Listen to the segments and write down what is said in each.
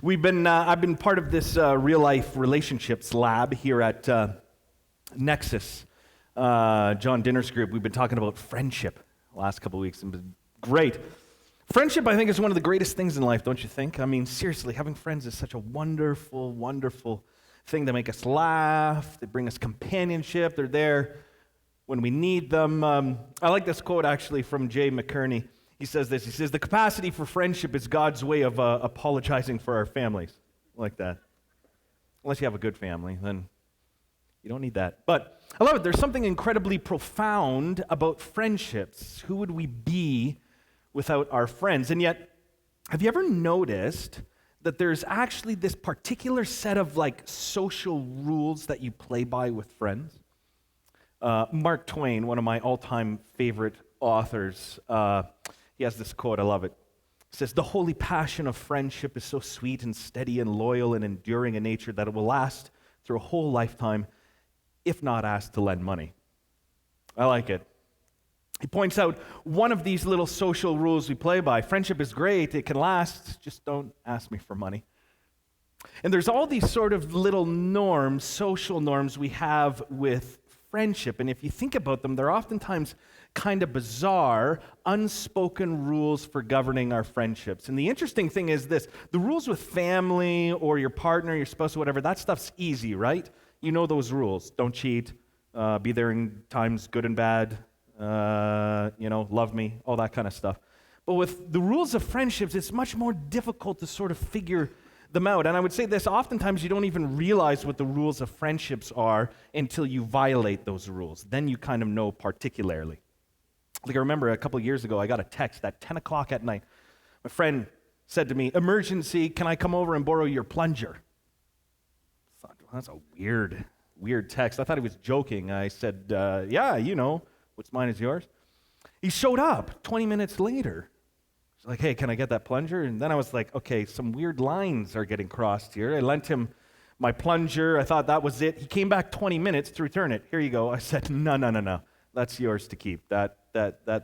I've been part of this real-life relationships lab here at NEXUS. John Dinner's group, we've been talking about friendship the last couple of weeks. It's been great. Friendship, I think, is one of the greatest things in life, don't you think? I mean, seriously, having friends is such a wonderful, wonderful thing. They make us laugh. They bring us companionship. They're there when we need them. I like this quote, actually, from Jay McKerney. He says this, he says, "The capacity for friendship is God's way of apologizing for our families." I like that. Unless you have a good family, then you don't need that. But I love it. There's something incredibly profound about friendships. Who would we be without our friends? And yet, have you ever noticed that there's actually this particular set of social rules that you play by with friends? Mark Twain, one of my all-time favorite authors, he has this quote, I love it. It says, "The holy passion of friendship is so sweet and steady and loyal and enduring in nature that it will last through a whole lifetime, if not asked to lend money." I like it. He points out one of these little social rules we play by. Friendship is great, it can last, just don't ask me for money. And there's all these sort of little norms, social norms we have with friendship. And if you think about them, they're oftentimes kind of bizarre, unspoken rules for governing our friendships. And the interesting thing is this, the rules with family or your partner, your spouse, or whatever, that stuff's easy, right? You know those rules. Don't cheat, be there in times good and bad, love me, all that kind of stuff. But with the rules of friendships, it's much more difficult to sort of figure them out. And I would say this, oftentimes you don't even realize what the rules of friendships are until you violate those rules. Then you kind of know particularly. I remember a couple of years ago, I got a text at 10 o'clock at night. My friend said to me, "Emergency, can I come over and borrow your plunger?" I thought, well, that's a weird text. I thought he was joking. I said, yeah, what's mine is yours. He showed up 20 minutes later. He's like, "Hey, can I get that plunger?" And then I was like, okay, some weird lines are getting crossed here. I lent him my plunger. I thought that was it. He came back 20 minutes to return it. Here you go. I said, no. That's yours to keep. That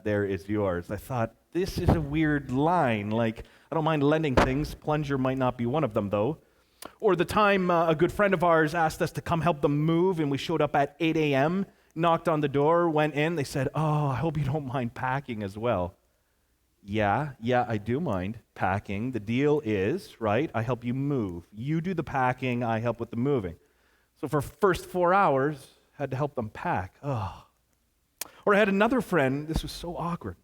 there is yours. I thought, this is a weird line. I don't mind lending things. Plunger might not be one of them, though. Or the time a good friend of ours asked us to come help them move, and we showed up at 8 a.m., knocked on the door, went in. They said, "Oh, I hope you don't mind packing as well." Yeah, I do mind packing. The deal is, right, I help you move. You do the packing, I help with the moving. So for first 4 hours, had to help them pack. Oh. Or I had another friend, this was so awkward.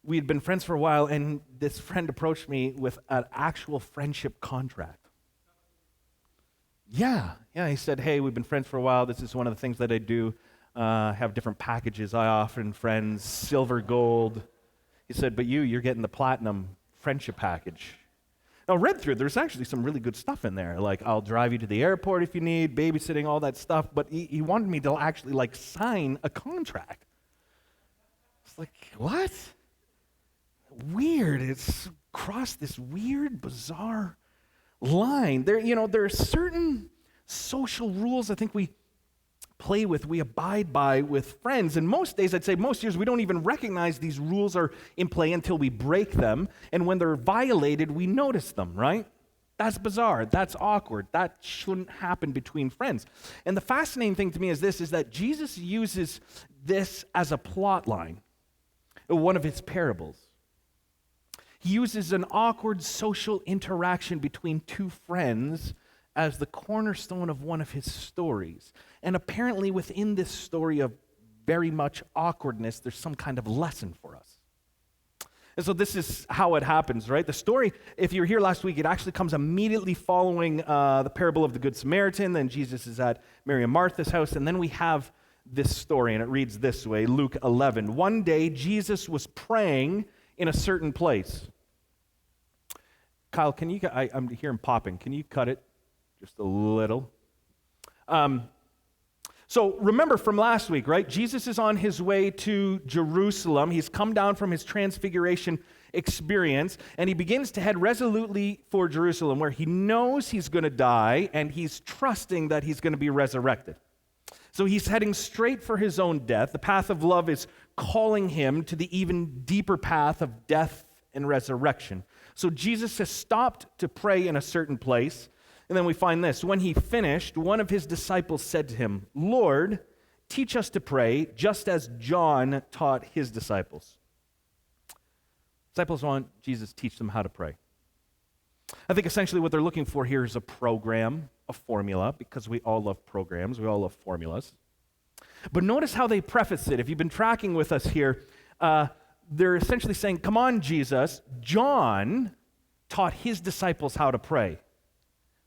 We had been friends for a while, and this friend approached me with an actual friendship contract. Yeah, he said, "Hey, we've been friends for a while. This is one of the things that I do. Have different packages I offer in friends, silver, gold." He said, "But you're getting the platinum friendship package." Now, I read through it. There's actually some really good stuff in there, like I'll drive you to the airport if you need, babysitting, all that stuff. But he wanted me to actually sign a contract. It's like, what? Weird. It's crossed this weird, bizarre line. There are certain social rules I think we play with, we abide by with friends. And most days, I'd say most years, we don't even recognize these rules are in play until we break them. And when they're violated, we notice them, right? That's bizarre. That's awkward. That shouldn't happen between friends. And the fascinating thing to me is that Jesus uses this as a plot line in one of his parables. He uses an awkward social interaction between two friends as the cornerstone of one of his stories. And apparently within this story of very much awkwardness, there's some kind of lesson for us. And so this is how it happens, right? The story, if you were here last week, it actually comes immediately following the parable of the Good Samaritan. Then Jesus is at Mary and Martha's house. And then we have this story, and it reads this way, Luke 11. "One day, Jesus was praying in a certain place." Kyle, I'm hearing popping. Can you cut it just a little? So remember from last week, right? Jesus is on his way to Jerusalem. He's come down from his transfiguration experience, and he begins to head resolutely for Jerusalem, where he knows he's going to die, and he's trusting that he's going to be resurrected. So he's heading straight for his own death. The path of love is calling him to the even deeper path of death and resurrection. So Jesus has stopped to pray in a certain place, and then we find this. When he finished, one of his disciples said to him, "Lord, teach us to pray, just as John taught his disciples." Disciples want Jesus to teach them how to pray. I think essentially what they're looking for here is a program, a formula, because we all love programs, we all love formulas. But notice how they preface it. If you've been tracking with us here, they're essentially saying, come on, Jesus, John taught his disciples how to pray.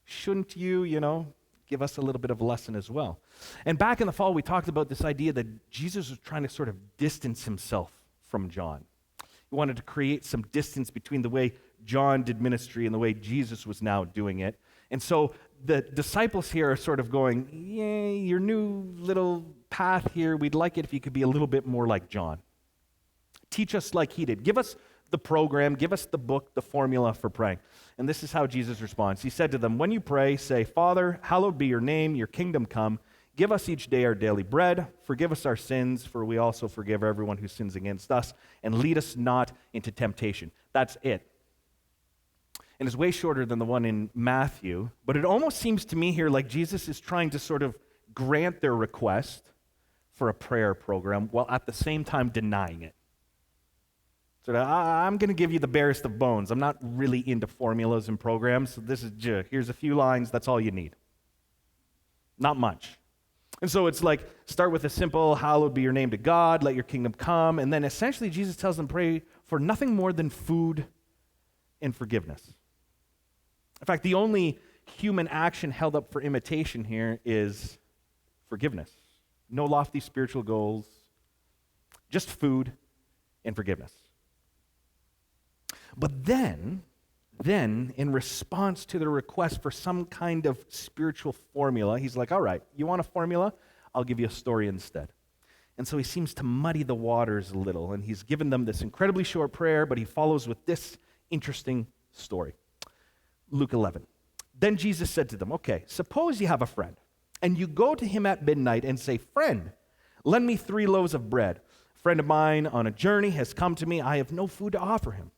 Shouldn't you, give us a little bit of a lesson as well? And back in the fall, we talked about this idea that Jesus was trying to sort of distance himself from John. He wanted to create some distance between the way John did ministry and the way Jesus was now doing it. And so the disciples here are sort of going, yeah, your new little path here, we'd like it if you could be a little bit more like John. Teach us like he did. Give us the program, give us the book, the formula for praying. And this is how Jesus responds. He said to them, when you pray, say, Father, hallowed be your name, your kingdom come. Give us each day our daily bread. Forgive us our sins, for we also forgive everyone who sins against us. And lead us not into temptation. That's it. And it's way shorter than the one in Matthew, but it almost seems to me here like Jesus is trying to sort of grant their request for a prayer program while at the same time denying it. So I'm going to give you the barest of bones. I'm not really into formulas and programs, so here's a few lines, that's all you need. Not much. And so it's like, start with a simple, hallowed be your name to God, let your kingdom come, and then essentially Jesus tells them pray for nothing more than food and forgiveness. In fact, the only human action held up for imitation here is forgiveness. No lofty spiritual goals, just food and forgiveness. But then, in response to the request for some kind of spiritual formula, he's like, all right, you want a formula? I'll give you a story instead. And so he seems to muddy the waters a little, and he's given them this incredibly short prayer, but he follows with this interesting story. Luke 11. Then Jesus said to them, okay, suppose you have a friend, and you go to him at midnight and say, friend, lend me 3 loaves of bread. A friend of mine on a journey has come to me. I have no food to offer him.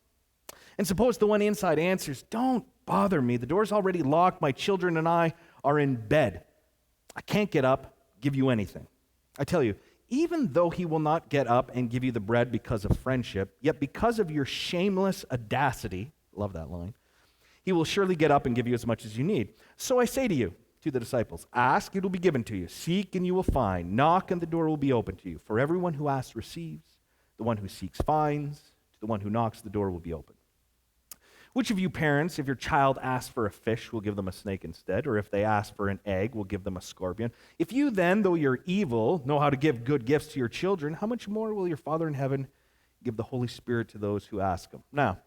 And suppose the one inside answers, don't bother me. The door's already locked. My children and I are in bed. I can't get up, give you anything. I tell you, even though he will not get up and give you the bread because of friendship, yet because of your shameless audacity, love that line, he will surely get up and give you as much as you need. So I say to you, to the disciples, ask, it will be given to you. Seek, and you will find. Knock, and the door will be opened to you. For everyone who asks receives. The one who seeks finds. To the one who knocks, the door will be opened. Which of you parents, if your child asks for a fish, will give them a snake instead? Or if they ask for an egg, will give them a scorpion? If you then, though you're evil, know how to give good gifts to your children, how much more will your Father in heaven give the Holy Spirit to those who ask him? Now,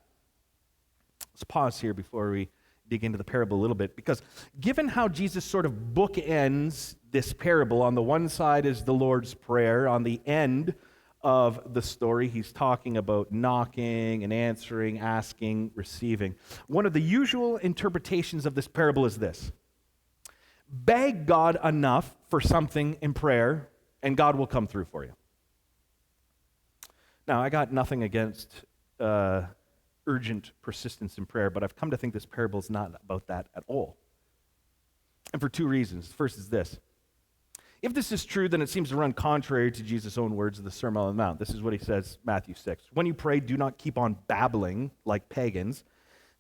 let's pause here before we dig into the parable a little bit, because given how Jesus sort of bookends this parable, on the one side is the Lord's Prayer, on the end of the story, he's talking about knocking and answering, asking, receiving. One of the usual interpretations of this parable is this: beg God enough for something in prayer, and God will come through for you. Now, I got nothing against urgent persistence in prayer, but I've come to think this parable is not about that at all. And for 2 reasons. The first is this. If this is true, then it seems to run contrary to Jesus' own words of the Sermon on the Mount. This is what he says, Matthew 6. When you pray, do not keep on babbling like pagans.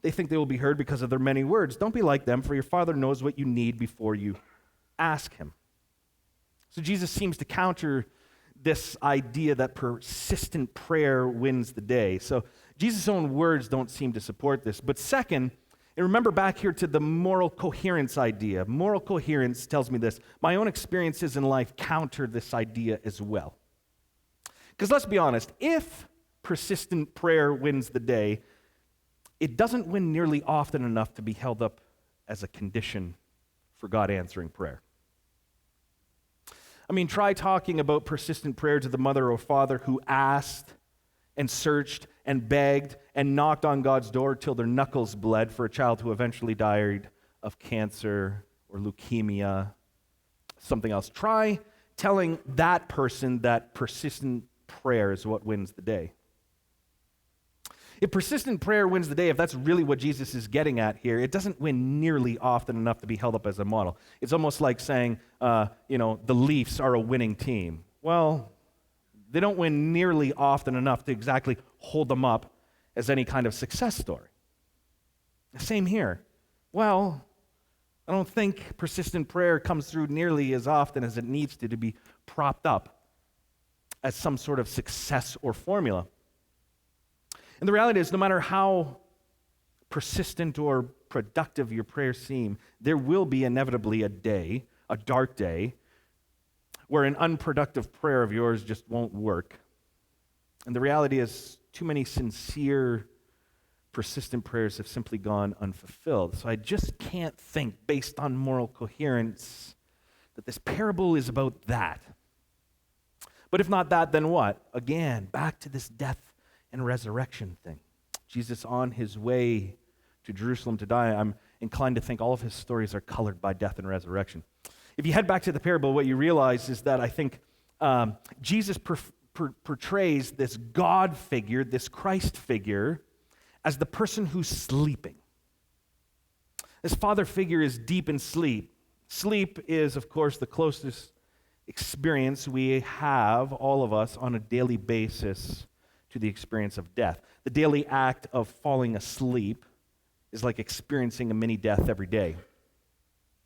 They think they will be heard because of their many words. Don't be like them, for your Father knows what you need before you ask him. So Jesus seems to counter this idea that persistent prayer wins the day. So Jesus' own words don't seem to support this. But second, and remember back here to the moral coherence idea. Moral coherence tells me this. My own experiences in life counter this idea as well. Because let's be honest, if persistent prayer wins the day, it doesn't win nearly often enough to be held up as a condition for God answering prayer. I mean, try talking about persistent prayer to the mother or father who asked and searched and begged and knocked on God's door till their knuckles bled for a child who eventually died of cancer or leukemia, something else. Try telling that person that persistent prayer is what wins the day. If persistent prayer wins the day, if that's really what Jesus is getting at here, it doesn't win nearly often enough to be held up as a model. It's almost like saying, the Leafs are a winning team. Well, they don't win nearly often enough to exactly hold them up as any kind of success story. Same here. Well, I don't think persistent prayer comes through nearly as often as it needs to be propped up as some sort of success or formula. And the reality is, no matter how persistent or productive your prayers seem, there will be inevitably a day, a dark day, where an unproductive prayer of yours just won't work. And the reality is, too many sincere, persistent prayers have simply gone unfulfilled. So I just can't think, based on moral coherence, that this parable is about that. But if not that, then what? Again, back to this death and resurrection thing. Jesus on his way to Jerusalem to die, I'm inclined to think all of his stories are colored by death and resurrection. If you head back to the parable, what you realize is that I think Jesus portrays this God figure, this Christ figure, as the person who's sleeping. This father figure is deep in sleep. Sleep is, of course, the closest experience we have, all of us, on a daily basis to the experience of death. The daily act of falling asleep is like experiencing a mini death every day.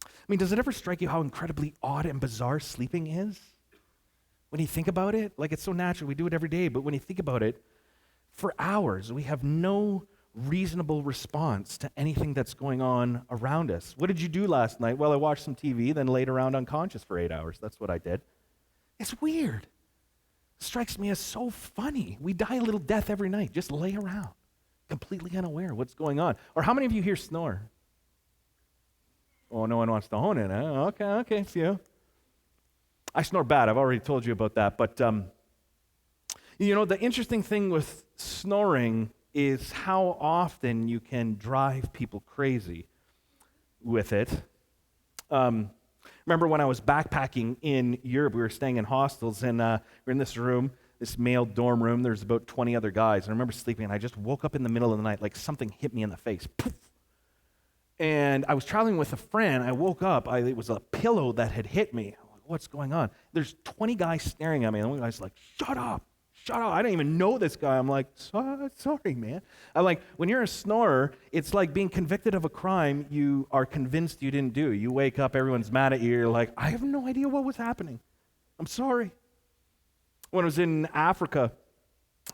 I mean, does it ever strike you how incredibly odd and bizarre sleeping is? When you think about it, like it's so natural, we do it every day, but when you think about it, for hours, we have no reasonable response to anything that's going on around us. What did you do last night? Well, I watched some TV, then laid around unconscious for 8 hours. That's what I did. It's weird. It strikes me as so funny. We die a little death every night. Just lay around, completely unaware of what's going on. Or how many of you here snore? Oh, no one wants to hone in, huh? Okay, few. I snore bad. I've already told you about that. But, the interesting thing with snoring is how often you can drive people crazy with it. Remember when I was backpacking in Europe, we were staying in hostels, and we're in this room, this male dorm room. There's about 20 other guys. And I remember sleeping, and I just woke up in the middle of the night like something hit me in the face. Poof. And I was traveling with a friend. I woke up. It was a pillow that had hit me. I'm like, what's going on? There's 20 guys staring at me, and one guy's like, shut up. I don't even know this guy. I'm like, sorry, man. I'm like, when you're a snorer, it's like being convicted of a crime you are convinced you didn't do. You wake up, everyone's mad at you. You're like, I have no idea what was happening. I'm sorry. When I was in Africa,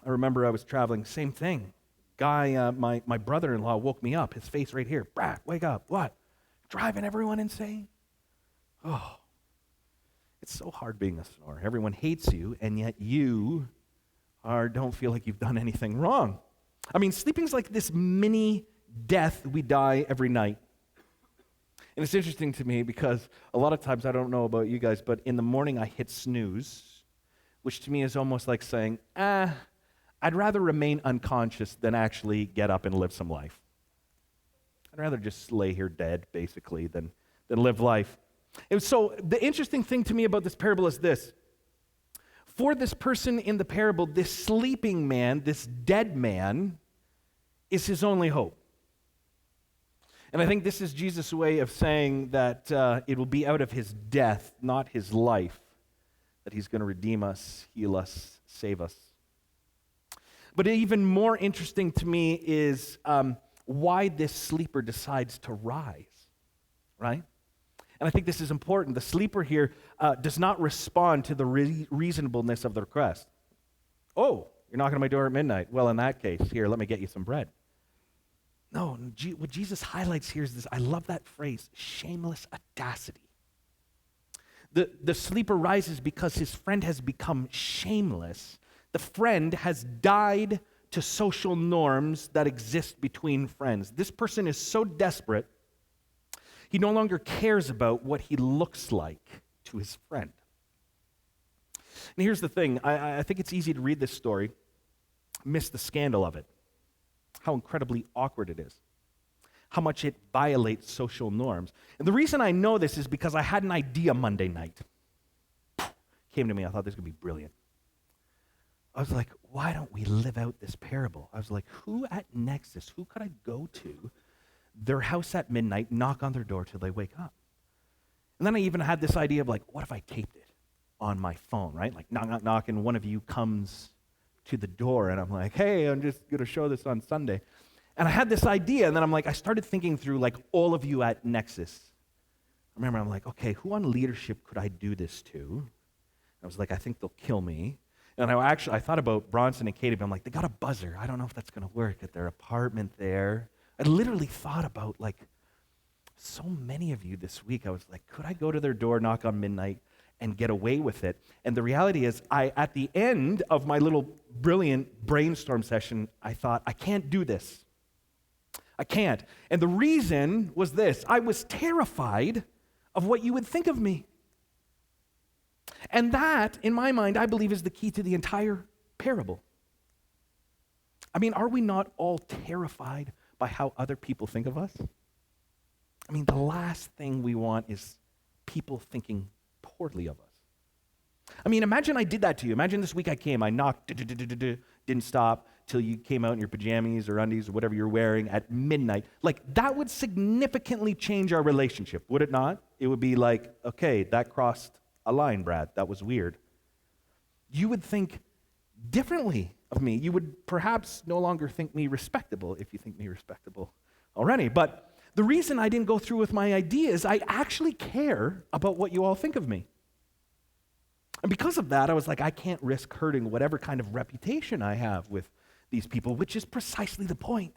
I remember I was traveling, same thing. Guy, my brother-in-law woke me up, his face right here. Brad, wake up. What? Driving everyone insane? Oh, it's so hard being a snorer. Everyone hates you, and yet you don't feel like you've done anything wrong. I mean, sleeping's like this mini death. We die every night. And it's interesting to me because a lot of times, I don't know about you guys, but in the morning I hit snooze, which to me is almost like saying, I'd rather remain unconscious than actually get up and live some life. I'd rather just lay here dead, basically, than live life. And so the interesting thing to me about this parable is this. For this person in the parable, this sleeping man, this dead man, is his only hope. And I think this is Jesus' way of saying that it will be out of his death, not his life, that he's going to redeem us, heal us, save us. But even more interesting to me is why this sleeper decides to rise, right? And I think this is important. The sleeper here does not respond to the reasonableness of the request. Oh, you're knocking on my door at midnight. Well, in that case, here, let me get you some bread. No, what Jesus highlights here is this. I love that phrase, shameless audacity. The sleeper rises because his friend has become shameless. The friend has died to social norms that exist between friends. This person is so desperate, he no longer cares about what he looks like to his friend. And here's the thing. I think it's easy to read this story, miss the scandal of it, how incredibly awkward it is, how much it violates social norms. And the reason I know this is because I had an idea Monday night. Came to me, I thought this was going to be brilliant. I was like, why don't we live out this parable? I was like, who at Nexus, who could I go to, their house at midnight, knock on their door till they wake up? And then I even had this idea of like, what if I taped it on my phone, right? Like knock, knock, knock, and one of you comes to the door and I'm like, hey, I'm just going to show this on Sunday. And I had this idea, and then I'm like, I started thinking through like all of you at Nexus. I remember I'm like, okay, who on leadership could I do this to? I was like, I think they'll kill me. And I thought about Bronson and Katie, but I'm like, they got a buzzer. I don't know if that's going to work at their apartment there. I literally thought about like so many of you this week. I was like, could I go to their door, knock on midnight, and get away with it? And the reality is, at the end of my little brilliant brainstorm session, I thought, I can't do this. I can't. And the reason was this: I was terrified of what you would think of me. And that, in my mind, I believe is the key to the entire parable. I mean, are we not all terrified by how other people think of us? I mean, the last thing we want is people thinking poorly of us. I mean, imagine I did that to you. Imagine this week I came, I knocked, didn't stop till you came out in your pajamas or undies or whatever you're wearing at midnight. Like, that would significantly change our relationship, would it not? It would be like, okay, that crossed a line, Brad. That was weird. You would think differently of me. You would perhaps no longer think me respectable, if you think me respectable already. But the reason I didn't go through with my idea is I actually care about what you all think of me. And because of that, I was like, I can't risk hurting whatever kind of reputation I have with these people, which is precisely the point.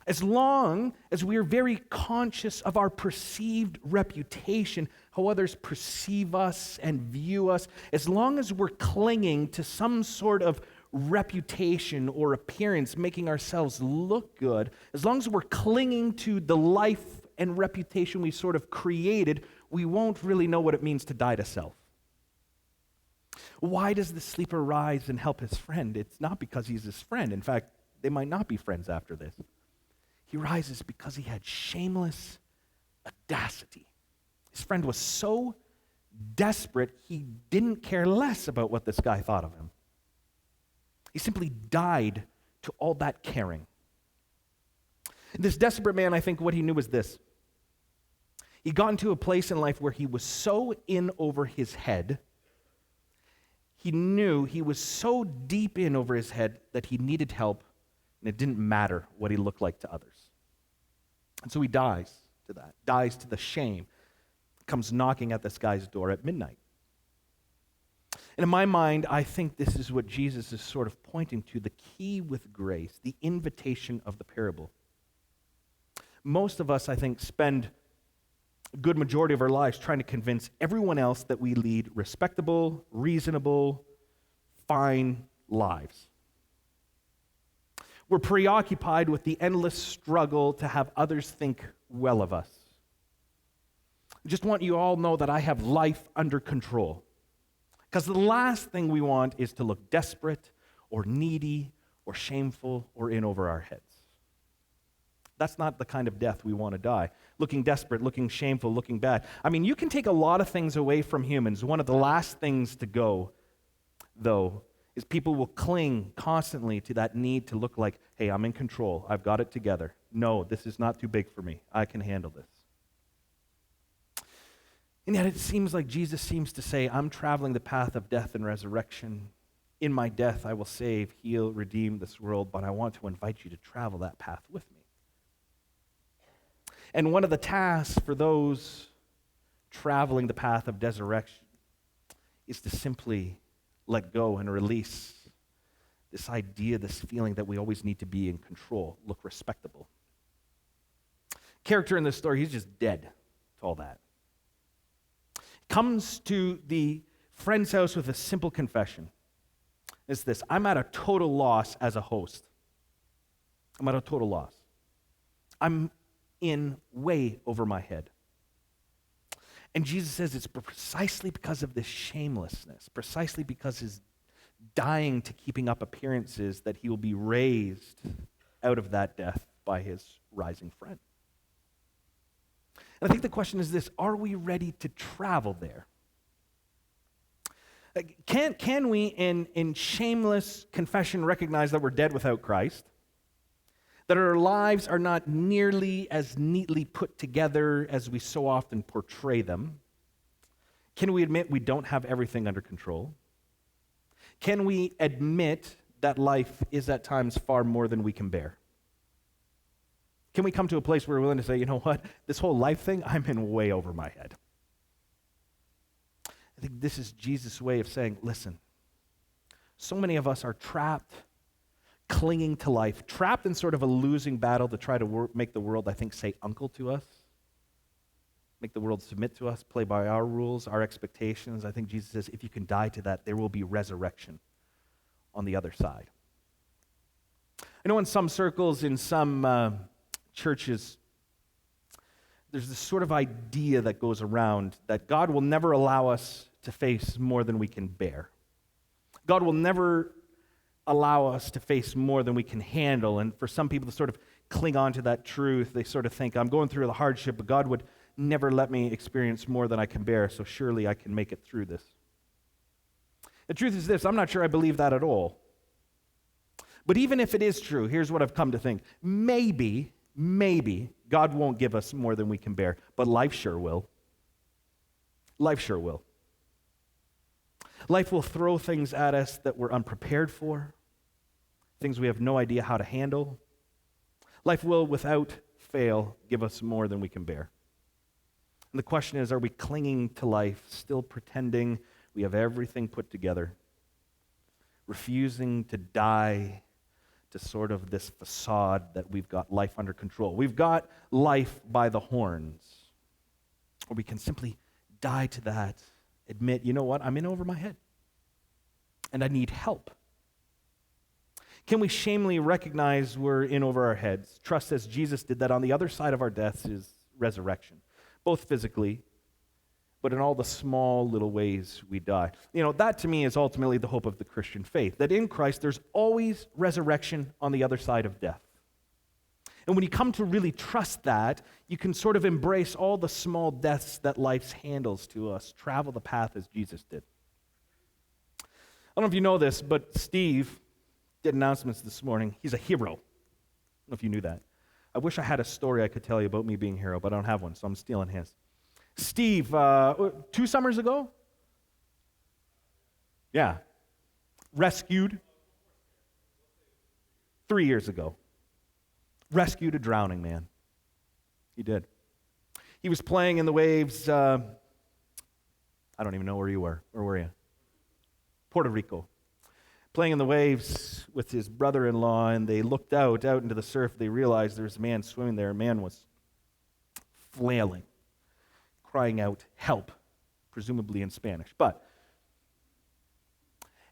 As long as we are very conscious of our perceived reputation, how others perceive us and view us, as long as we're clinging to some sort of reputation or appearance, making ourselves look good, as long as we're clinging to the life and reputation we sort of created, we won't really know what it means to die to self. Why does the sleeper rise and help his friend? It's not because he's his friend. In fact, they might not be friends after this. He rises because he had shameless audacity. His friend was so desperate, he didn't care less about what this guy thought of him. He simply died to all that caring. This desperate man, I think what he knew was this. He got into a place in life where he was so in over his head. He knew he was so deep in over his head that he needed help, and it didn't matter what he looked like to others. And so he dies to that, dies to the shame, comes knocking at this guy's door at midnight. And in my mind, I think this is what Jesus is sort of pointing to, the key with grace, the invitation of the parable. Most of us, I think, spend a good majority of our lives trying to convince everyone else that we lead respectable, reasonable, fine lives. We're preoccupied with the endless struggle to have others think well of us. I just want you all to know that I have life under control. Because the last thing we want is to look desperate or needy or shameful or in over our heads. That's not the kind of death we want to die. Looking desperate, looking shameful, looking bad. I mean, you can take a lot of things away from humans. One of the last things to go, though, is people will cling constantly to that need to look like, hey, I'm in control. I've got it together. No, this is not too big for me. I can handle this. And yet it seems like Jesus seems to say, I'm traveling the path of death and resurrection. In my death, I will save, heal, redeem this world, but I want to invite you to travel that path with me. And one of the tasks for those traveling the path of resurrection is to simply let go and release this idea, this feeling that we always need to be in control, look respectable. Character in this story, he's just dead to all that. Comes to the friend's house with a simple confession. It's this: I'm at a total loss as a host. I'm at a total loss. I'm in way over my head. And Jesus says it's precisely because of this shamelessness, precisely because his dying to keeping up appearances, that he will be raised out of that death by his rising friend. And I think the question is this: are we ready to travel there? Can we, in shameless confession, recognize that we're dead without Christ? That our lives are not nearly as neatly put together as we so often portray them? Can we admit we don't have everything under control? Can we admit that life is at times far more than we can bear? Can we come to a place where we're willing to say, you know what, this whole life thing, I'm in way over my head? I think this is Jesus' way of saying, listen, so many of us are trapped, clinging to life, trapped in sort of a losing battle to try to make the world, I think, say uncle to us, make the world submit to us, play by our rules, our expectations. I think Jesus says, if you can die to that, there will be resurrection on the other side. I know in some circles, in some churches, there's this sort of idea that goes around that God will never allow us to face more than we can bear. God will never allow us to face more than we can handle. And for some people to sort of cling on to that truth, they sort of think, I'm going through the hardship, but God would never let me experience more than I can bear, so surely I can make it through this. The truth is this, I'm not sure I believe that at all. But even if it is true, here's what I've come to think. Maybe God won't give us more than we can bear, but life sure will. Life sure will. Life will throw things at us that we're unprepared for, things we have no idea how to handle. Life will, without fail, give us more than we can bear. And the question is, are we clinging to life, still pretending we have everything put together, refusing to die to sort of this facade that we've got life under control? We've got life by the horns. Or we can simply die to that, admit, you know what, I'm in over my head, and I need help. Can we shamefully recognize we're in over our heads, trust as Jesus did that on the other side of our deaths is resurrection, both physically, but in all the small little ways we die? You know, that to me is ultimately the hope of the Christian faith, that in Christ there's always resurrection on the other side of death. And when you come to really trust that, you can sort of embrace all the small deaths that life handles to us, travel the path as Jesus did. I don't know if you know this, but Steve did announcements this morning. He's a hero. I don't know if you knew that. I wish I had a story I could tell you about me being a hero, but I don't have one, so I'm stealing his. Steve, 2 summers ago? Yeah. Rescued 3 years ago. Rescued a drowning man. He did. He was playing in the waves. I don't even know where you were. Where were you? Puerto Rico. Playing in the waves with his brother-in-law, and they looked out into the surf. They realized there was a man swimming there. A man was flailing, crying out, help, presumably in Spanish.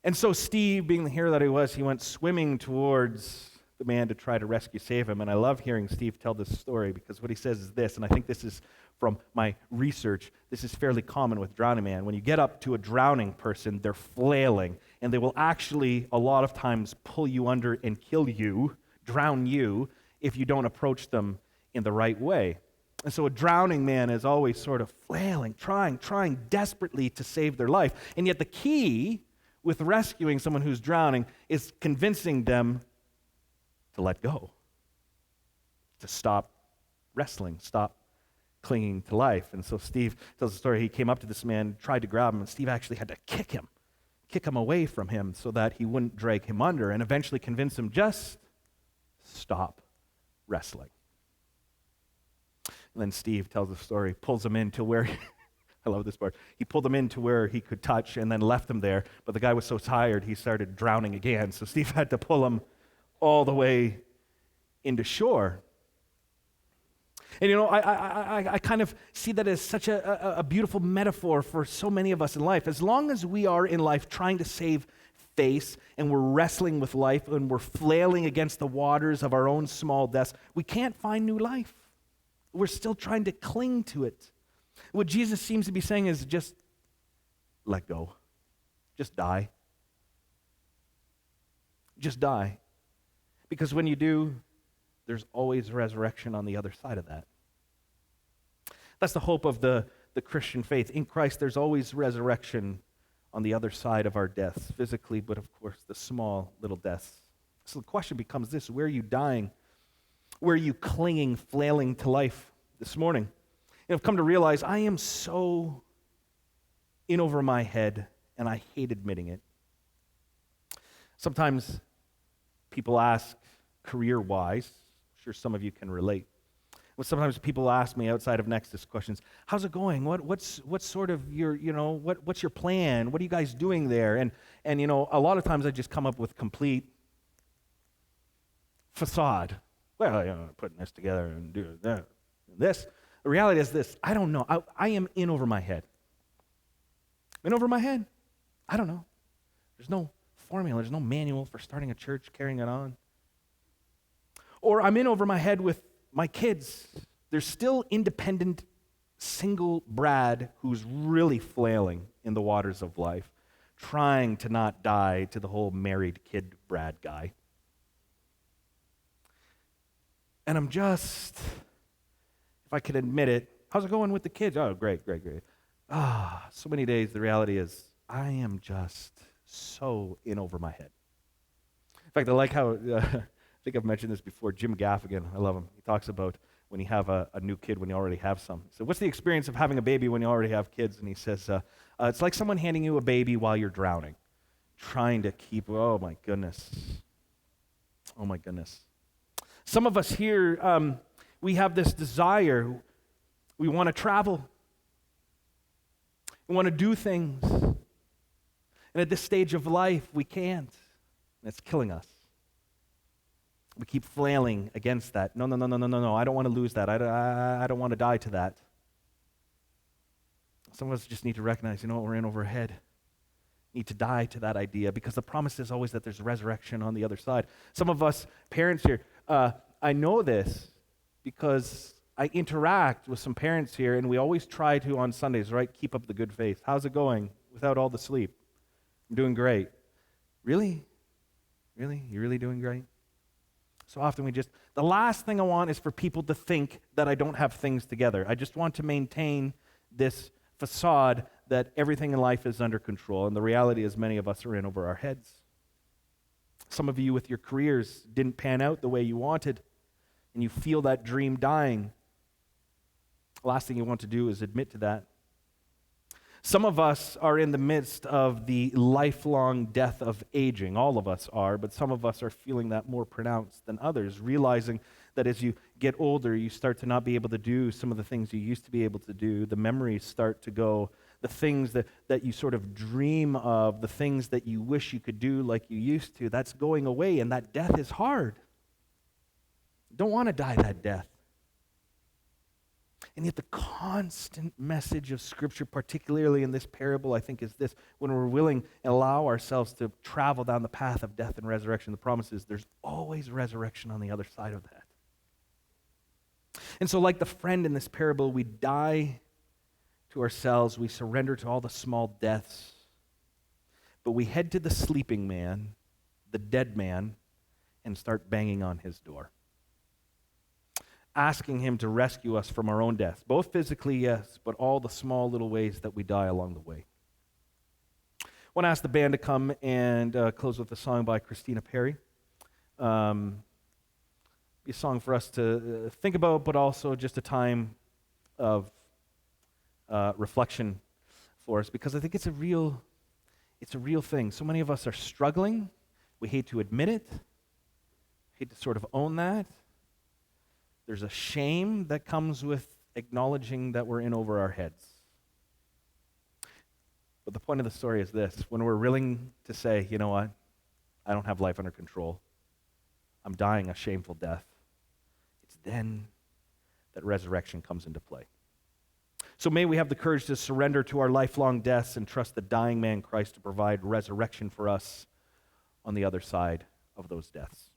And so Steve, being the hero that he was, he went swimming towards the man to try to save him. And I love hearing Steve tell this story because what he says is this, and I think this is from my research, this is fairly common with drowning man. When you get up to a drowning person, they're flailing, and they will actually a lot of times pull you under and kill you, drown you, if you don't approach them in the right way. And so a drowning man is always sort of flailing, trying desperately to save their life. And yet the key with rescuing someone who's drowning is convincing them to let go, to stop wrestling, stop clinging to life. And so Steve tells the story. He came up to this man, tried to grab him, and Steve actually had to kick him away from him so that he wouldn't drag him under, and eventually convince him, just stop wrestling. And then Steve tells the story, pulls him into where, I love this part, he pulled him into where he could touch and then left him there, but the guy was so tired he started drowning again, so Steve had to pull him all the way into shore. And you know, I kind of see that as such a beautiful metaphor for so many of us in life. As long as we are in life trying to save face and we're wrestling with life and we're flailing against the waters of our own small deaths, we can't find new life. We're still trying to cling to it. What Jesus seems to be saying is just let go. Just die. Just die. Because when you do, there's always resurrection on the other side of that. That's the hope of the Christian faith. In Christ, there's always resurrection on the other side of our deaths, physically, but of course the small little deaths. So the question becomes this: where are you dying? Where are you clinging, flailing to life this morning? And I've come to realize I am so in over my head, and I hate admitting it. Sometimes people ask career-wise, I'm sure some of you can relate. Well, sometimes people ask me outside of NEXUS questions, how's it going? What's sort of your, what's your plan? What are you guys doing there? And a lot of times I just come up with complete facade. Well, putting this together and doing that and this. The reality is this: I don't know. I am in over my head. In over my head? I don't know. There's no formula. There's no manual for starting a church, carrying it on. Or I'm in over my head with my kids. There's still independent, single Brad who's really flailing in the waters of life, trying to not die to the whole married kid Brad guy. And I'm just, if I could admit it, how's it going with the kids? Oh, great. So many days, the reality is, I am just so in over my head. In fact, I like how, I think I've mentioned this before, Jim Gaffigan, I love him. He talks about when you have a new kid, when you already have some. So what's the experience of having a baby when you already have kids? And he says, it's like someone handing you a baby while you're drowning, trying to keep, oh my goodness. Some of us here, we have this desire. We want to travel. We want to do things. And at this stage of life, we can't. And it's killing us. We keep flailing against that. No. I don't want to lose that. I don't want to die to that. Some of us just need to recognize, we're in over our head. Need to die to that idea, because the promise is always that there's resurrection on the other side. Some of us parents here, I know this because I interact with some parents here, and we always try to, on Sundays, right, keep up the good faith. How's it going without all the sleep? I'm doing great. Really? Really? You're really doing great? So often the last thing I want is for people to think that I don't have things together. I just want to maintain this facade that everything in life is under control, and the reality is many of us are in over our heads. Some of you with your careers didn't pan out the way you wanted, and you feel that dream dying. The last thing you want to do is admit to that. Some of us are in the midst of the lifelong death of aging. All of us are, but some of us are feeling that more pronounced than others, realizing that as you get older, you start to not be able to do some of the things you used to be able to do. The memories start to go. The things that you sort of dream of, the things that you wish you could do like you used to, that's going away, and that death is hard. You don't want to die that death. And yet the constant message of Scripture, particularly in this parable, I think is this: when we're willing and allow ourselves to travel down the path of death and resurrection, the promise is there's always resurrection on the other side of that. And so like the friend in this parable, we die to ourselves, we surrender to all the small deaths, but we head to the sleeping man, the dead man, and start banging on his door, asking him to rescue us from our own death, both physically, yes, but all the small little ways that we die along the way. I want to ask the band to come and close with a song by Christina Perry. Be a song for us to think about, but also just a time of reflection for us, because I think it's a real thing. So many of us are struggling. We hate to admit it. Hate to sort of own that. There's a shame that comes with acknowledging that we're in over our heads. But the point of the story is this: when we're willing to say, you know what, I don't have life under control, I'm dying a shameful death, it's then that resurrection comes into play. So may we have the courage to surrender to our lifelong deaths and trust the dying man Christ to provide resurrection for us on the other side of those deaths.